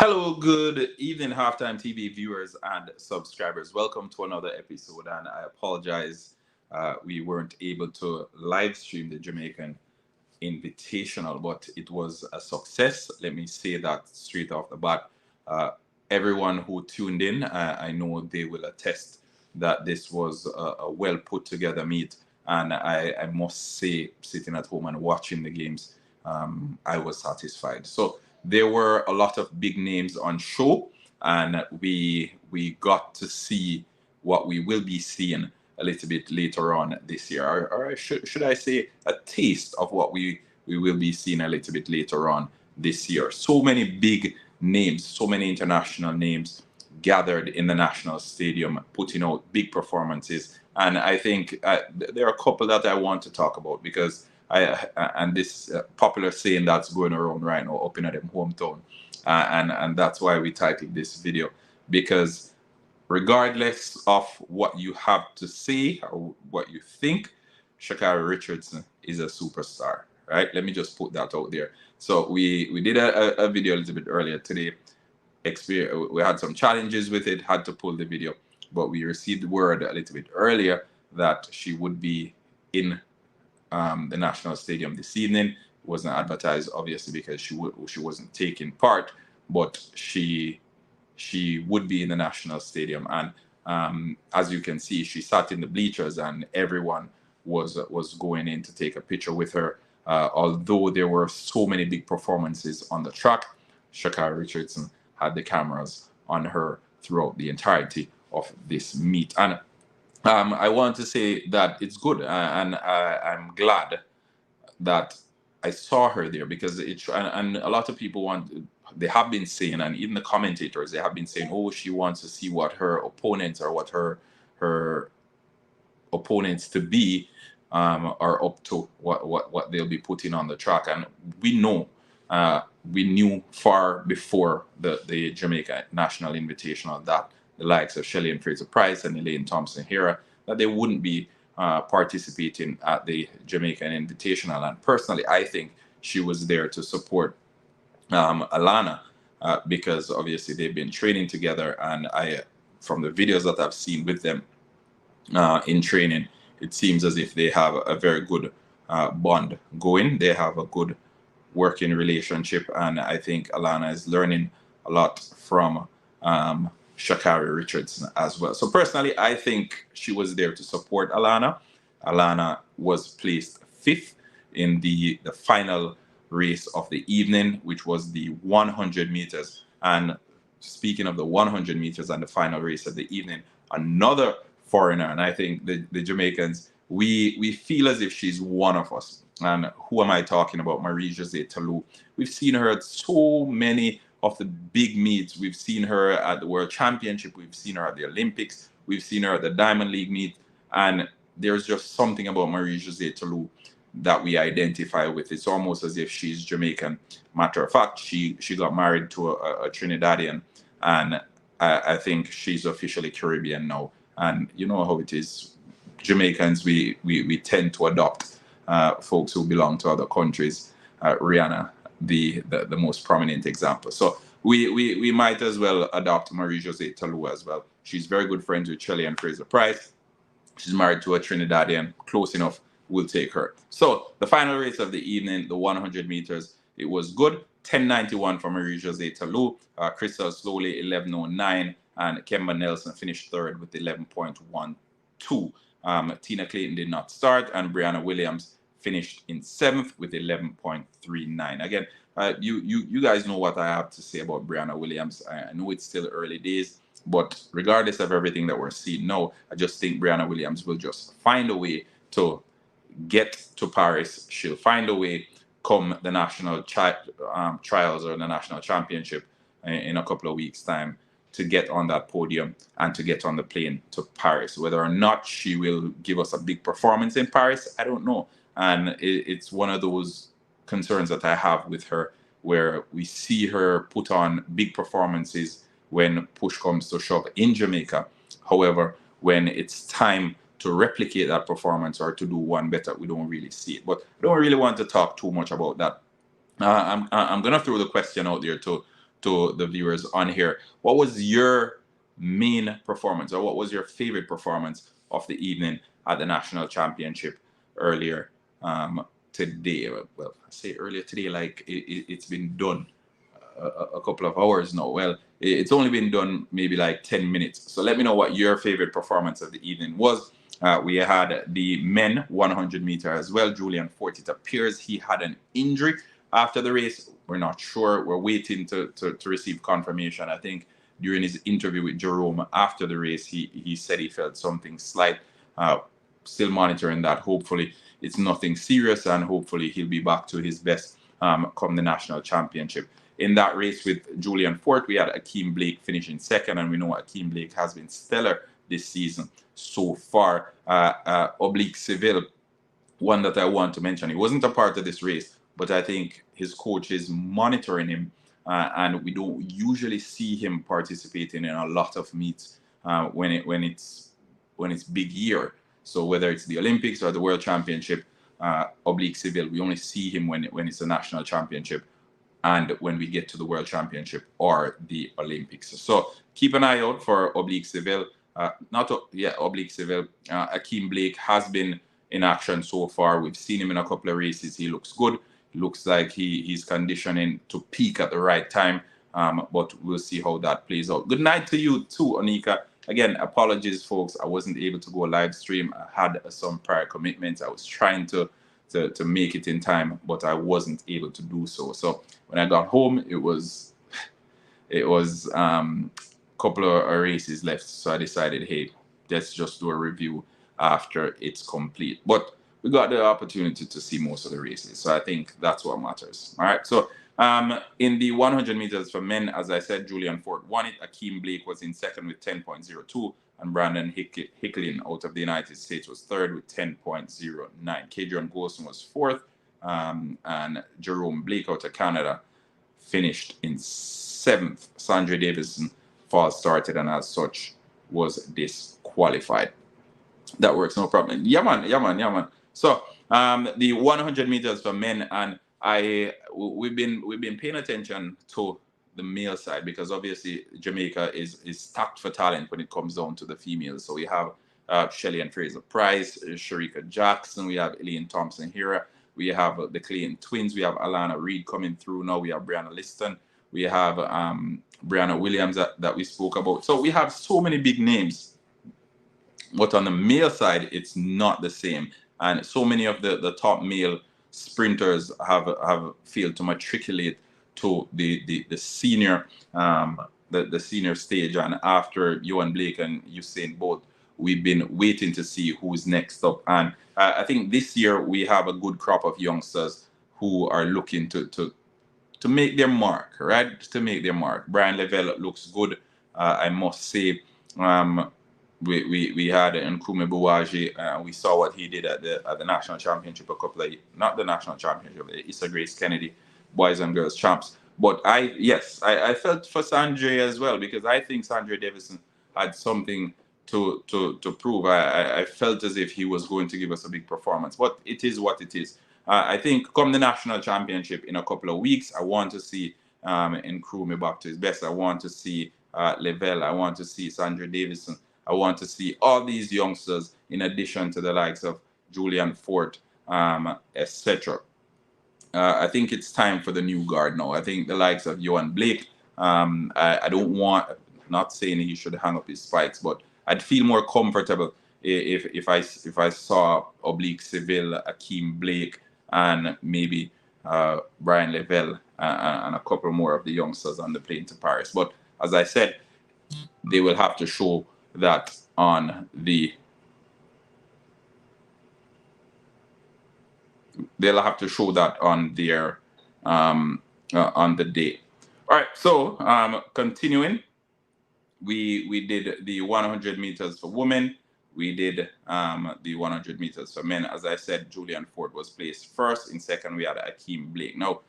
Hello, good evening, Halftime TV viewers and subscribers. Welcome to another episode, and I apologize we weren't able to live stream the Jamaican Invitational, but it was a success. Let me say that straight off the bat. Uh, Everyone who tuned in, I know they will attest that this was a well put together meet, and I must say, sitting at home and watching the games, I was satisfied. So there were a lot of big names on show, and we got to see what we will be seeing a little bit later on this year, or should I say, a taste of what we will be seeing a little bit later on this year. So many big names, so many international names gathered in the national stadium, putting out big performances. And I think there are a couple that I want to talk about because and this popular saying that's going around right now up in them hometown, and that's why we titled this video, because regardless of what you have to say or what you think, Shakari Richardson is a superstar, right? Let me just put that out there. So we did a video a little bit earlier today. We had some challenges with it, had to pull the video, but we received word a little bit earlier that she would be in the National Stadium this evening. It wasn't advertised, obviously, because she wasn't taking part, but she would be in the National Stadium. And as you can see, she sat in the bleachers, and everyone was going in to take a picture with her. Although there were so many big performances on the track, Shakari Richardson had the cameras on her throughout the entirety of this meet. And I want to say that it's good, and I'm glad that I saw her there, because and a lot of people they have been saying, and even the commentators, they have been saying, oh, she wants to see what her opponents, or what her opponents to be are up to, what they'll be putting on the track. And we knew far before the Jamaica National Invitational that the likes of Shelley and Fraser Price and Elaine Thompson Hera, that they wouldn't be participating at the Jamaican Invitational. And personally, I think she was there to support Alana, because obviously they've been training together, and from the videos that I've seen with them in training, it seems as if they have a very good bond going. They have a good working relationship, and I think Alana is learning a lot from Shakari Richardson as well. So personally, I think she was there to support Alana. Alana was placed fifth in the final race of the evening, which was the 100 meters. And speaking of the 100 meters and the final race of the evening, another foreigner, and I think the Jamaicans, we feel as if she's one of us. And who am I talking about? Marie-Josée Tallou. We've seen her at so many of the big meets. We've seen her at the World Championship. We've seen her at the Olympics. We've seen her at the Diamond League meet. And there's just something about Marie-Josée Tallou that we identify with. It's almost as if she's Jamaican. Matter of fact, she got married to a Trinidadian, and I think she's officially Caribbean now. And you know how it is. Jamaicans, we tend to adopt folks who belong to other countries. Rihanna, the most prominent example. So we might as well adopt Marie-Josée Tallou as well. She's very good friends with Shelley and Fraser Price. She's married to a Trinidadian. Close enough, we'll take her. So the final race of the evening, the 100 meters, it was good. 10:91 for Marie-Josée Tallou. Crystal Slowly, 11:09. And Kemba Nelson finished third with 11.12. Tina Clayton did not start, and Brianna Williams finished in seventh with 11.39. Again, you guys know what I have to say about Brianna Williams. I know it's still early days, but regardless of everything that we're seeing now, I just think Brianna Williams will just find a way to get to Paris. She'll find a way come the national trials or the national championship in a couple of weeks' time to get on that podium and to get on the plane to Paris. Whether or not she will give us a big performance in Paris, I don't know. And it's one of those concerns that I have with her, where we see her put on big performances when push comes to shove in Jamaica. However, when it's time to replicate that performance or to do one better, we don't really see it. But I don't really want to talk too much about that. I'm going to throw the question out there to to the viewers on here. What was your main performance, or what was your favorite performance of the evening at the national championship earlier today? Well, I say earlier today, like it's been done a couple of hours now. Well, it's only been done maybe like 10 minutes. So let me know what your favorite performance of the evening was. We had the men 100 meter as well. Julian Fort, it appears he had an injury after the race. We're not sure. We're waiting to receive confirmation. I think during his interview with Jerome after the race, he said he felt something slight. Still monitoring that. Hopefully it's nothing serious, and hopefully he'll be back to his best come the national championship. In that race with Julian Fort, we had Akeem Blake finishing second, and we know Akeem Blake has been stellar this season so far. Oblique Seville, one that I want to mention, he wasn't a part of this race, but I think his coach is monitoring him, and we don't usually see him participating in a lot of meets when it's big year. So whether it's the Olympics or the World Championship, Oblique Seville, we only see him when it's a national championship and when we get to the World Championship or the Olympics. So keep an eye out for Oblique Seville. Oblique Seville. Akeem Blake has been in action so far. We've seen him in a couple of races. He looks good. Looks like he's conditioning to peak at the right time. But we'll see how that plays out. Good night to you too, Anika. Again, apologies, folks. I wasn't able to go live stream. I had some prior commitments. I was trying to make it in time, but I wasn't able to do so. So when I got home, it was couple of races left, so I decided, hey, let's just do a review after it's complete. But we got the opportunity to see most of the races, so I think that's what matters. All right, so in the 100 meters for men, as I said, Julian Fort won it. Akeem Blake was in second with 10.02, and Brandon Hicklin out of the United States was third with 10.09. Kadrian Golson was fourth, and Jerome Blake out of Canada finished in seventh. Sandra Davison false started, and as such was disqualified. That works, no problem. Yeah man. So the 100 meters for men, and we've been paying attention to the male side, because obviously Jamaica is stacked for talent when it comes down to the females. So we have Shelley and Fraser Price, Sharika Jackson, we have Elaine Thompson Hira, we have the Clayton twins, we have Alana Reed coming through now, we have Brianna Liston, we have Brianna Williams that we spoke about. So we have so many big names, but on the male side, it's not the same. And so many of the top male sprinters have failed to matriculate to the senior the senior stage. And after Johan Blake and Usain Bolt, we've been waiting to see who's next up. And I think this year we have a good crop of youngsters who are looking to make their mark, right? To make their mark. Brian Lavelle looks good, I must say. We had Nkrumah Buwaji. We saw what he did at the national championship not the national championship, the Issa Grace Kennedy boys and girls champs. But I felt for Sanjay as well, because I think Sanjay Davison had something to prove. I felt as if he was going to give us a big performance, but it is what it is. I think come the national championship in a couple of weeks, I want to see Nkrumah back to his best. I want to see Lavelle. I want to see Sandra Davison. I want to see all these youngsters, in addition to the likes of Julian Fort, etc. I think it's time for the new guard now. I think the likes of Johan Blake, I don't want, not saying he should hang up his spikes, but I'd feel more comfortable if I saw Oblique Seville, Akeem Blake, and maybe Brian Lavelle and a couple more of the youngsters on the plane to Paris. But as I said, they will have to show that on the they'll have to show that on their on the day. All right, so continuing, we did the 100 meters for women, we did the 100 meters for men. As I said, Julian Ford was placed first. In second, we had Akeem Blake. Now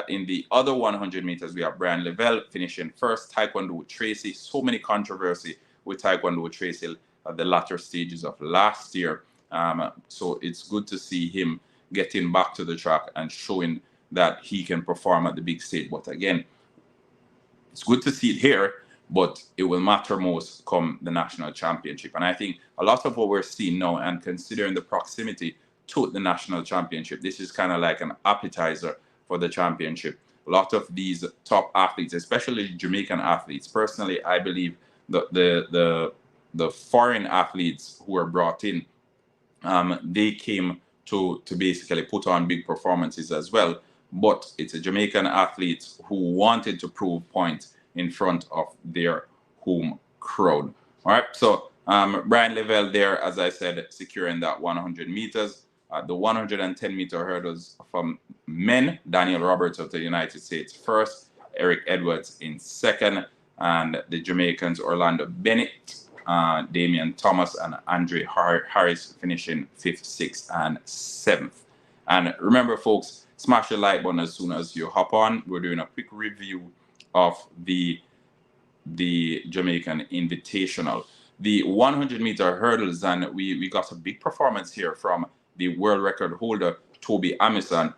in the other 100 meters, we have Brian Lavelle finishing first. Taekwondo with Tracy, so many controversy with Taekwondo with Tracy at the latter stages of last year. So it's good to see him getting back to the track and showing that he can perform at the big stage. But again, It's good to see it here, but it will matter most come the national championship. And I think a lot of what we're seeing now, and considering the proximity to the national championship, this is kind of like an appetizer for the championship. A lot of these top athletes, especially Jamaican athletes, personally, I believe the foreign athletes who are brought in, they came to basically put on big performances as well. But it's a Jamaican athletes who wanted to prove points in front of their home crowd. All right, so Brian Lavelle there, as I said, securing that 100 meters. The 110-meter hurdles from men, Daniel Roberts of the United States first, Eric Edwards in second, and the Jamaicans Orlando Bennett, Damian Thomas, and Andre Harris finishing 5th, 6th, and 7th. And remember, folks, smash the like button as soon as you hop on. We're doing a quick review of the Jamaican Invitational. The 100-meter hurdles, and we got a big performance here from the world record holder, Toby Amison,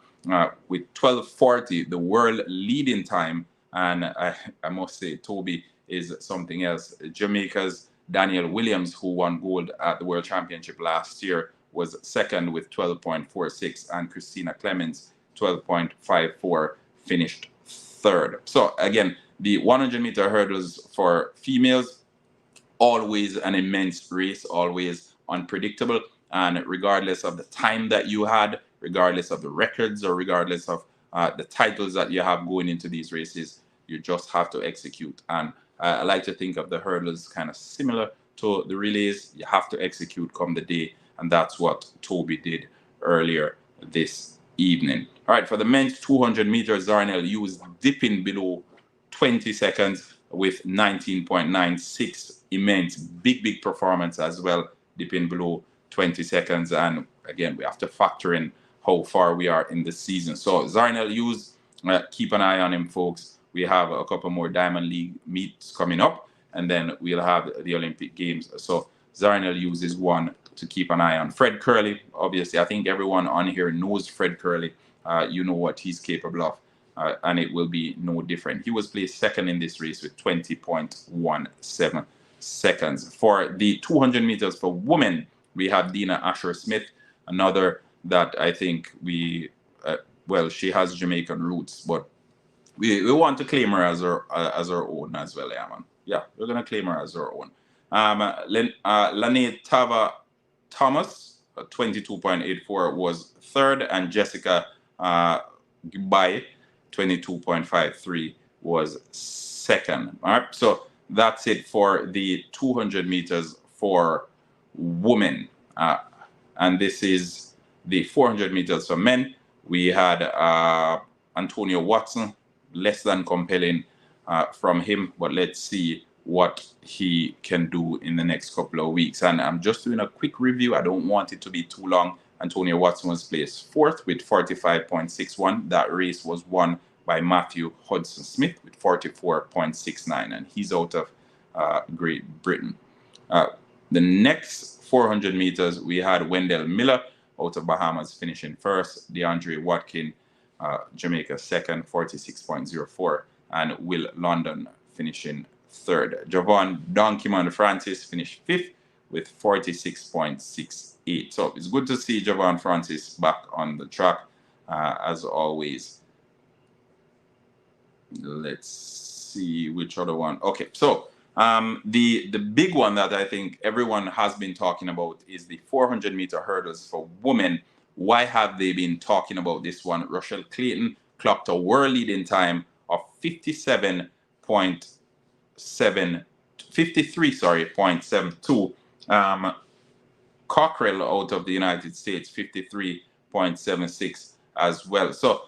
with 12:40, the world leading time. And I must say, Toby is something else. Jamaica's Daniel Williams, who won gold at the World Championship last year, was second with 12.46, and Christina Clemens, 12.54, finished third. So again, the 100-meter hurdles for females, always an immense race, always unpredictable. And regardless of the time that you had, regardless of the records, or regardless of the titles that you have going into these races, you just have to execute. And I like to think of the hurdles kind of similar to the relays. You have to execute come the day, and that's what Toby did earlier this evening. All right, for the men's 200 meters, Darnell Hughes dipping below 20 seconds with 19.96. Immense, big performance as well, dipping below 20 seconds. And again, we have to factor in how far we are in the season. So Zarnell Hughes, keep an eye on him, folks. We have a couple more Diamond League meets coming up, and then we'll have the Olympic Games. So Zarnell Hughes is one to keep an eye on. Fred Curley, obviously, I think everyone on here knows Fred Curley. You know what he's capable of, and it will be no different. He was placed second in this race with 20.17 seconds. For the 200 meters for women, we have Dina Asher-Smith, another that I think well, she has Jamaican roots, but we want to claim her as our own as well, yeah, man. Yeah, we're gonna claim her as our own. Lane Tava Thomas, 22.84, was third, and Jessica Gubai, 22.53, was second. All right, so that's it for the 200 meters for women, and this is the 400 meters for men. We had Antonio Watson, less than compelling from him, but let's see what he can do in the next couple of weeks. And I'm just doing a quick review. I don't want it to be too long. Antonio Watson was placed fourth with 45.61. That race was won by Matthew Hudson Smith with 44.69, and he's out of Great Britain. The next 400 meters, we had Wendell Miller out of Bahamas finishing first, DeAndre Watkin, Jamaica second, 46.04, and Will London finishing third. Javon Donkeyman Francis finished fifth with 46.68. So it's good to see Javon Francis back on the track, as always. Let's see which other one. Okay, so the big one that I think everyone has been talking about is the 400 meter hurdles for women. Why have they been talking about this one? Rochelle Clayton clocked a world leading time of 53.72. Cockrell out of the United States, 53.76 as well. So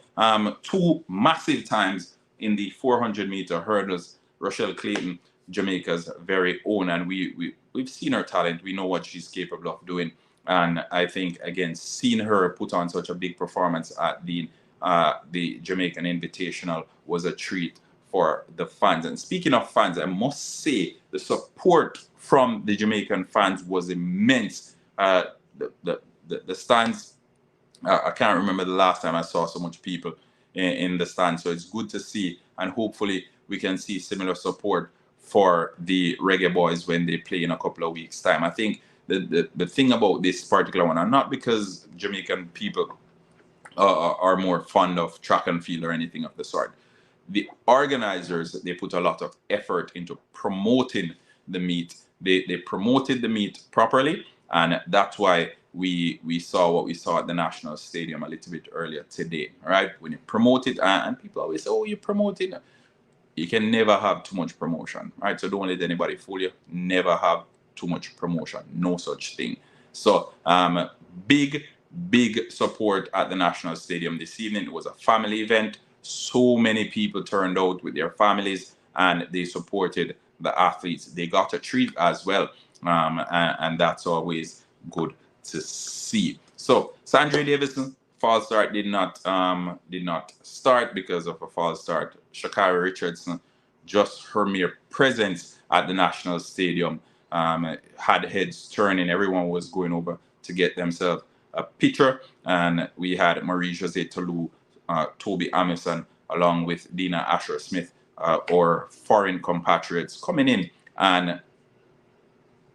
two massive times in the 400 meter hurdles. Rochelle Clayton, Jamaica's very own, and we've seen her talent. We know what she's capable of doing. And I think, again, seeing her put on such a big performance at the Jamaican Invitational was a treat for the fans. And speaking of fans, I must say the support from the Jamaican fans was immense. The stands, I can't remember the last time I saw so much people in the stands. So it's good to see, and hopefully we can see similar support for the Reggae Boys when they play in a couple of weeks' time. I think the thing about this particular one, and not because Jamaican people are more fond of track and field or anything of the sort. The organizers, they put a lot of effort into promoting the meet. They promoted the meet properly, and that's why we saw what we saw at the National Stadium a little bit earlier today. Right, when you promote it, and people always say, "Oh, you promote it." You can never have too much promotion, right? So don't let anybody fool you. Never have too much promotion. No such thing. So big, big support at the National Stadium this evening. It was a family event. So many people turned out with their families and they supported the athletes. They got a treat as well. And that's always good to see. So Sandra Davison, false start did not start because of a false start. Shakari Richardson, just her mere presence at the National Stadium had heads turning. Everyone was going over to get themselves a picture, and we had Marie Jose Talou, Toby Amison, along with Dina Asher Smith, or foreign compatriots coming in. And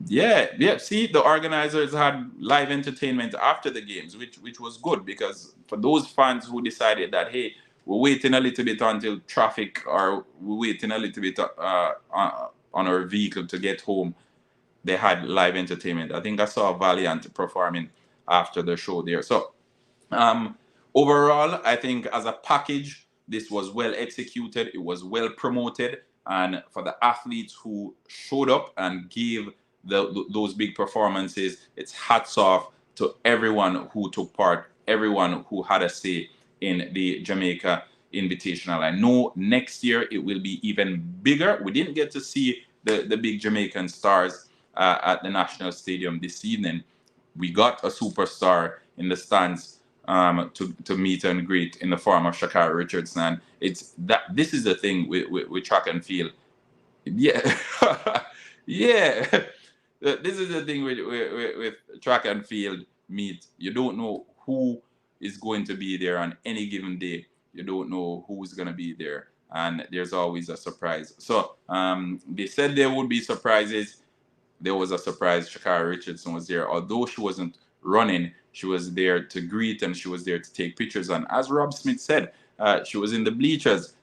yeah. See, the organizers had live entertainment after the games, which was good, because for those fans who decided that, hey, we're waiting a little bit until traffic, or we're waiting a little bit on our vehicle to get home, they had live entertainment. I think I saw Valiant performing after the show there. So overall, I think as a package, this was well executed. It was well promoted, and for the athletes who showed up and gave those big performances, it's hats off to everyone who took part, everyone who had a say in the Jamaica Invitational. I know next year it will be even bigger. We didn't get to see the big Jamaican stars at the National Stadium this evening. We got a superstar in the stands to meet and greet in the form of Shakari Richardson. And it's that this is the thing with track and field. Yeah. Yeah. This is the thing with track and field meet. You don't know who is going to be there on any given day. You don't know who's going to be there, and there's always a surprise. So they said there would be surprises. There was a surprise. Shakari Richardson was there, although she wasn't running. She was there to greet, and she was there to take pictures. And as Rob Smith said, she was in the bleachers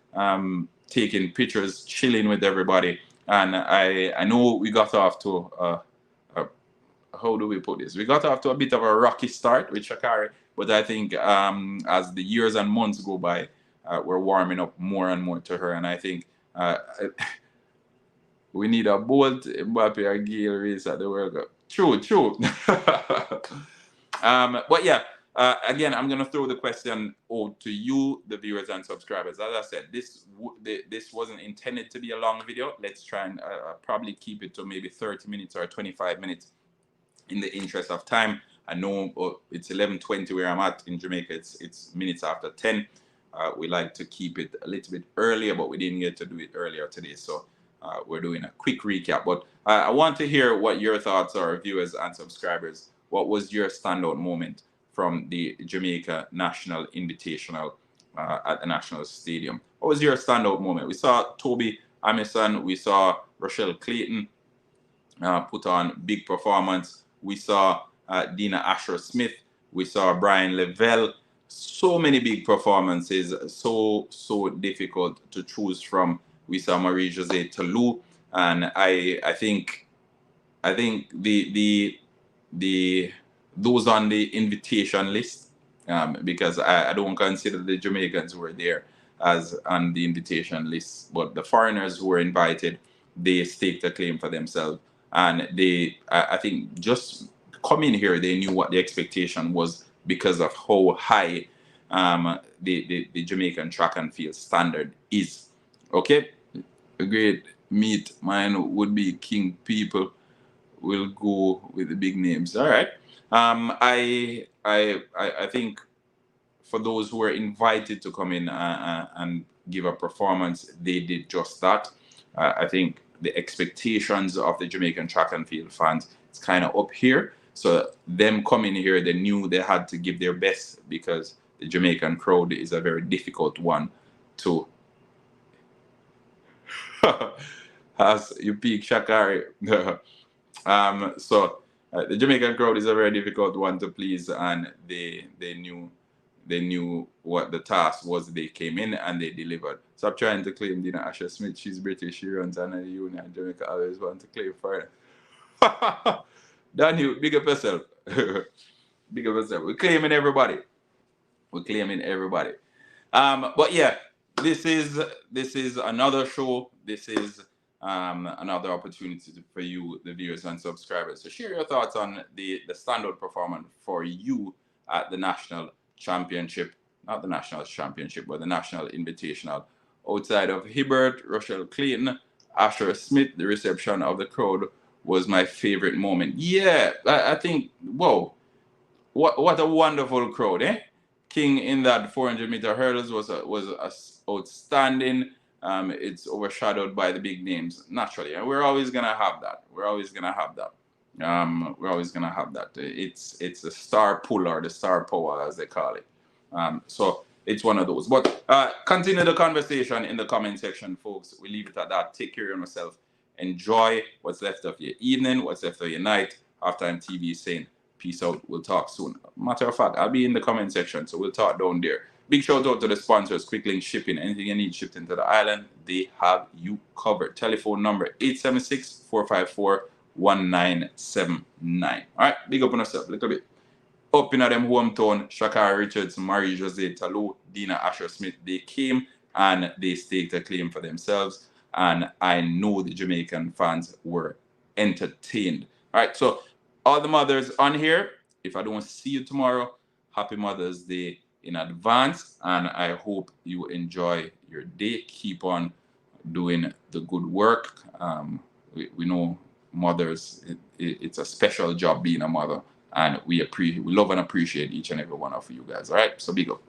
taking pictures, chilling with everybody. And I know we got off to how do we put this? We got off to a bit of a rocky start with Shakari, but I think as the years and months go by, we're warming up more and more to her. And I think we need a Bolt, Mbappe, or Gale race at the World Cup. True. But yeah, again, I'm gonna throw the question out to you, the viewers and subscribers. As I said, this wasn't intended to be a long video. Let's try and probably keep it to maybe 30 minutes or 25 minutes in the interest of time. I know it's 11:20 where I'm at in Jamaica. It's minutes after 10. We like to keep it a little bit earlier, but we didn't get to do it earlier today, so we're doing a quick recap. But I want to hear what your thoughts are, viewers and subscribers. What was your standout moment from the Jamaica National Invitational at the National Stadium? What was your standout moment? We saw Toby Amison, we saw Rochelle Clayton put on big performance. We saw Dina Asher Smith. We saw Brian Lavelle. So many big performances, so difficult to choose from. We saw Marie Jose Talou, and I think the those on the invitation list, because I don't consider the Jamaicans who were there as on the invitation list, but the foreigners who were invited, they staked a claim for themselves, and I think just coming here, they knew what the expectation was because of how high the Jamaican track and field standard is. Okay, a great meet. Mine would be King People. Will go with the big names. All right. I think for those who were invited to come in and give a performance, they did just that. I think the expectations of the Jamaican track and field fans, it's kind of up here. So them coming here, they knew they had to give their best, because the Jamaican crowd is a very difficult one to As you peak Shakari. The Jamaican crowd is a very difficult one to please, and they knew what the task was. They came in and they delivered. Stop trying to claim Dina Asher Smith. She's British. She runs under the union. Jamaica always want to claim for her. Daniel, big up yourself. Big up yourself. We're claiming everybody. We're claiming everybody. But yeah, this is another show. This is another opportunity for you, the viewers and subscribers, to share your thoughts on the standout performance for you at the national championship, not the national championship, but the national invitational. Outside of Hibbert, Rochelle Clayton, Asher Smith, the reception of the crowd was my favorite moment. Yeah, I think, whoa, what a wonderful crowd, eh? King in that 400-meter hurdles was outstanding. It's overshadowed by the big names naturally, and we're always gonna have that. We're always gonna have that. We're always gonna have that. It's the star puller, the star power, as they call it. So it's one of those. But continue the conversation in the comment section, folks. We leave it at that. Take care of yourself. Enjoy what's left of your evening, what's left of your night. Halftime TV is saying peace out. We'll talk soon. Matter of fact, I'll be in the comment section, so we'll talk down there. Big shout out to the sponsors, Quick Link Shipping. Anything you need shipped into the island, they have you covered. Telephone number 876-454-1979. All right, big up on yourself a little bit. Up in them hometown, Shakari Richardson, Marie Jose Talou, Dina Asher Smith, they came and they staked a claim for themselves. And I know the Jamaican fans were entertained. All right, so all the mothers on here, if I don't see you tomorrow, happy Mother's Day in advance. And I hope you enjoy your day. Keep on doing the good work. We know mothers, it's a special job being a mother. And we love and appreciate each and every one of you guys. All right, so big up.